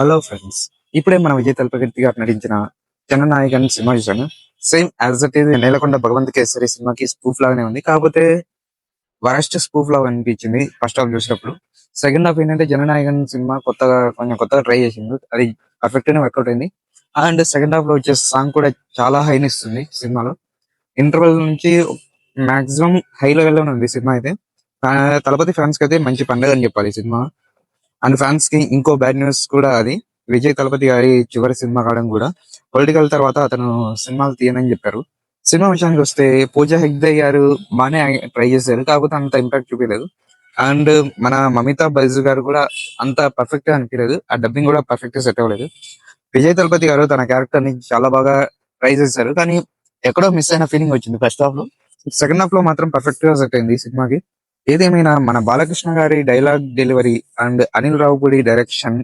Hello friends, ఇప్పుడే మన విజయ్ తలపతి గారు నటించిన జననాయకన్ సినిమా చూసాను. Same as it is Nelakonda Bhagavanth Kesari సినిమాకి స్పూఫ్ లాగానే ఉంది. కాకపోతే వరస్ట్ స్పూఫ్ లాగా అనిపించింది ఫస్ట్ హాఫ్ చూసినప్పుడు. సెకండ్ హాఫ్ ఏంటంటే జననాయకన్ సినిమా కొంచెం కొత్తగా ట్రై చేసింది. అది పర్ఫెక్ట్ గానే వర్కౌట్ అయింది. అండ్ సెకండ్ హాఫ్ లో వచ్చే సాంగ్ కూడా చాలా హైనిస్తుంది సినిమాలో. ఇంటర్వెల్ నుంచి మాక్సిమం హై లెవెల్ లో ఉంది సినిమా అయితే. తలపతి ఫ్యాన్స్ కి అయితే మంచి పండుగ అని చెప్పాలి ఈ సినిమా. అండ్ ఫ్యాన్స్ కి ఇంకో బ్యాడ్ న్యూస్ కూడా అది. విజయ్ తలపతి గారి చివరి సినిమా కావడం కూడా. పొలిటికల్ తర్వాత అతను సినిమాలు తీయనని చెప్పారు. సినిమా విషయానికి వస్తే పూజా హెగ్డే గారు బాగానే ట్రై చేశారు, కాకపోతే అంత ఇంపాక్ట్ చూపించలేదు. అండ్ మన మమితా బైజు గారు కూడా అంత పర్ఫెక్ట్ గా అనిపించలేదు. ఆ డబ్బింగ్ కూడా పర్ఫెక్ట్ గా సెట్ అవ్వలేదు. విజయ్ తలపతి గారు తన క్యారెక్టర్ ని చాలా బాగా ట్రై చేశారు, కానీ ఎక్కడో మిస్ అయిన ఫీలింగ్ వచ్చింది ఫస్ట్ హాఫ్ లో. సెకండ్ హాఫ్ లో మాత్రం పర్ఫెక్ట్ గా సెట్ అయింది ఈ సినిమాకి. ఏదేమైనా మన బాలకృష్ణ గారి dialogue delivery and Anil Ravipudi direction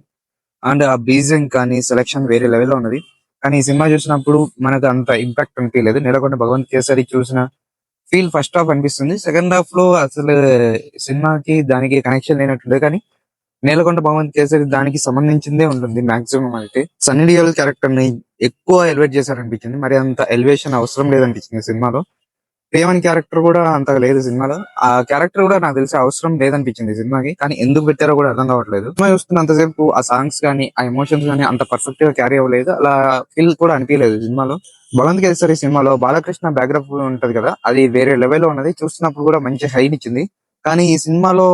and ఆ బీజియం కానీ సెలక్షన్ వేరే లెవెల్లో ఉన్నది. కానీ ఈ సినిమా చూసినప్పుడు మనకు అంత ఇంపాక్ట్ అనిపించలేదు. నెలకొండ భగవంత్ కేసరి చూసిన ఫీల్ ఫస్ట్ హాఫ్ అనిపిస్తుంది. సెకండ్ హాఫ్ లో అసలు సినిమాకి దానికి కనెక్షన్ లేనట్టుంది. కానీ నేలకొండ భగవంత్ కేసరి దానికి సంబంధించిందే ఉంటుంది మాక్సిమం. అయితే సన్నీ డియోల్ క్యారెక్టర్ ని ఎక్కువ ఎలివేట్ చేశారనిపించింది. మరి అంత ఎలివేషన్ అవసరం లేదనిపించింది సినిమాలో. రేవన్ క్యారెక్టర్ కూడా అంతగా లేదు సినిమాలో. ఆ క్యారెక్టర్ కూడా నాకు తెలిసి అవసరం లేదనిపించింది సినిమాకి. కానీ ఎందుకు పెట్టారో కూడా అర్థం కావట్లేదు. సినిమా చూస్తున్నంతసేపు ఆ సాంగ్స్ కానీ ఆ ఎమోషన్స్ కానీ అంత పర్ఫెక్ట్ గా క్యారీ అవ్వలేదు. అలా ఫీల్ కూడా అనిపించలేదు సినిమాలో. భగవంత్ కేసరి సినిమాలో బాలకృష్ణ బ్యాక్గ్రౌండ్ ఉంటది కదా, అది వేరే లెవెల్లో ఉన్నది. చూస్తున్నప్పుడు కూడా మంచి హైన్ ఇచ్చింది. కానీ ఈ సినిమాలో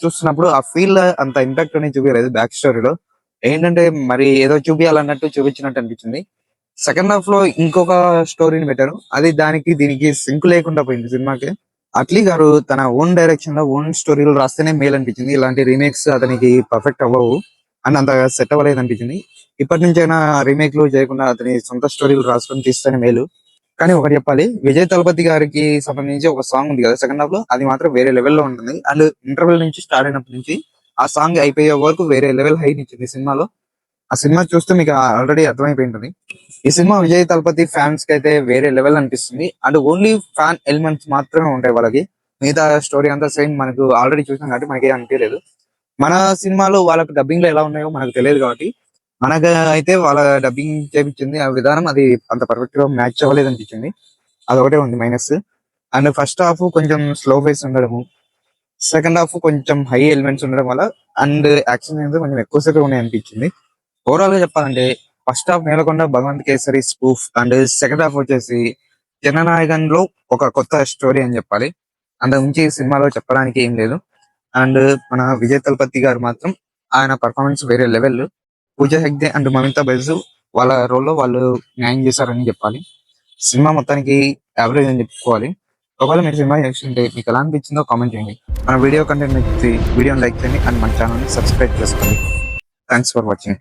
చూస్తున్నప్పుడు ఆ ఫీల్ అంత ఇంపాక్ట్ అనేది చూపించలేదు. బ్యాక్ స్టోరీలో ఏంటంటే మరి ఏదో చూపించాలన్నట్టు చూపించినట్టు అనిపించింది. సెకండ్ హాఫ్ లో ఇంకొక స్టోరీని పెట్టారు, అది దానికి దీనికి సింక్ లేకుండా పోయింది సినిమాకి. అట్లీ గారు తన ఓన్ డైరెక్షన్ లో ఓన్ స్టోరీలు రాస్తేనే మేలు అనిపించింది. ఇలాంటి రీమేక్స్ అతనికి పర్ఫెక్ట్ అవ్వవు అని అంత సెట్ అవ్వలేదు అనిపించింది. ఇప్పటి నుంచైనా రీమేక్లు చేయకుండా అతని సొంత స్టోరీలు రాసుకొని తీస్తేనే మేలు. కానీ ఒకటి చెప్పాలి, విజయ్ తలపతి గారికి సంబంధించి ఒక సాంగ్ ఉంది కదా సెకండ్ హాఫ్ లో, అది మాత్రం వేరే లెవెల్లో ఉంటుంది. అండ్ ఇంటర్వెల్ నుంచి స్టార్ట్ అయినప్పటి నుంచి ఆ సాంగ్ అయిపోయే వరకు వేరే లెవెల్ హైట్ ఇచ్చింది సినిమాలో. ఆ సినిమా చూస్తే మీకు ఆల్రెడీ అర్థమైపోయి ఉంటుంది. ఈ సినిమా విజయ్ తలపతి ఫ్యాన్స్ కి అయితే వేరే లెవెల్ అనిపిస్తుంది. అండ్ ఓన్లీ ఫ్యాన్ ఎలిమెంట్స్ మాత్రమే ఉంటాయి వాళ్ళకి. మిగతా స్టోరీ అంతా సేమ్ మనకు ఆల్రెడీ చూసాం కాబట్టి మనకి అనిపించలేదు. మన సినిమాలో వాళ్ళకి డబ్బింగ్ లో ఎలా ఉన్నాయో మనకు తెలియదు కాబట్టి మనకు అయితే వాళ్ళ డబ్బింగ్ చేపించింది ఆ విధానం అది అంత పర్ఫెక్ట్ గా మ్యాచ్ అవ్వలేదు అనిపించింది. అదొకటే ఉంది మైనస్. అండ్ ఫస్ట్ హాఫ్ కొంచెం స్లో ఫేస్ ఉండడము, సెకండ్ హాఫ్ కొంచెం హై ఎలిమెంట్స్ ఉండడం వల్ల అండ్ యాక్షన్ అనేది కొంచెం ఎక్కువసేపు ఉన్నాయి అనిపించింది. ఓవరాల్ గా చెప్పాలంటే first half Nelakonda Bhagavanth Kesari spoof and second half వచ్చేసి జననాయకన్ లో ఒక కొత్త స్టోరీ అని చెప్పాలి. అంతకు మించి ఈ సినిమాలో చెప్పడానికి ఏం లేదు. అండ్ మన విజయ్ తలపతి గారు మాత్రం ఆయన పర్ఫార్మెన్స్ వేరే లెవెల్. పూజా హెగ్డే అండ్ మమితా బైజు వాళ్ళ రోల్లో వాళ్ళు న్యాయం చేశారని చెప్పాలి. సినిమా మొత్తానికి యావరేజ్ అని చెప్పుకోవాలి. ఒకవేళ మీరు సినిమా చూస్తుంటే మీకు ఎలా అనిపించిందో కామెంట్ చేయండి. మన వీడియో కంటెంట్ నచ్చితే వీడియోని లైక్ చేయండి అండ్ మన ఛానల్ని సబ్స్క్రైబ్ చేసుకోండి. Thanks for watching.